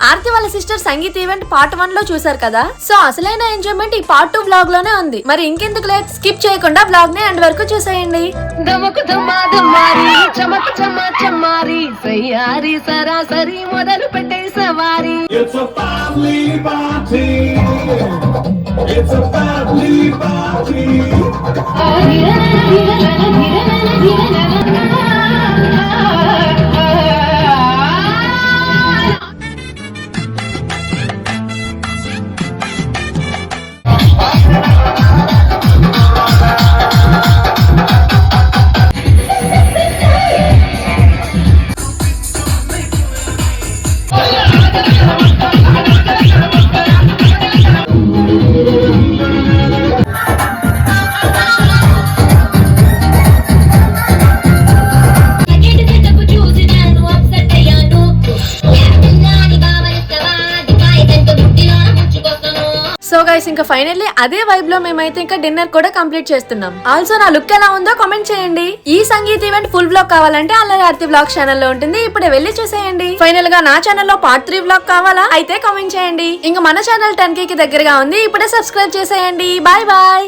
ఆర్తి వాళ్ళ sister sangeet event part 1 లో చూసారు కదా. సో అసలైన ఎంజాయ్మెంట్ ఈ పార్ట్ 2 బ్లాగ్ లోనే ఉంది. మరి ఇంకెందుకు లేట్, స్కిప్ చేయకుండా బ్లాగ్ ని ఎండ్ వరకు చూసేయండి. సరాసరి మొదలు పెట్టే సవారీ. It's a family party. It's a family party. So guys ఇంకా ఫైనల్లీ అదే వైబ్ లో మేమైతే ఇంకా డిన్నర్ కూడా కంప్లీట్ చేస్తున్నాం. ఆల్సో నా లుక్ ఎలా ఉందో కామెంట్ చేయండి. ఈ సంగీత్ ఈవెంట్ ఫుల్ బ్లాగ్ కావాలంటే అల్లరి ఆర్తి బ్లాగ్ ఛానల్ లో ఉంటుంది, ఇప్పుడే వెళ్ళి చూసేయండి. ఫైనల్ గా నా ఛానల్ లో పార్ట్ 3 బ్లాగ్ కావాలా అయితే కామెంట్ చేయండి. ఇంకా మన ఛానల్ 10K కి దగ్గరగా ఉంది, ఇప్పుడే సబ్స్క్రైబ్ చేసేయండి. Bye bye.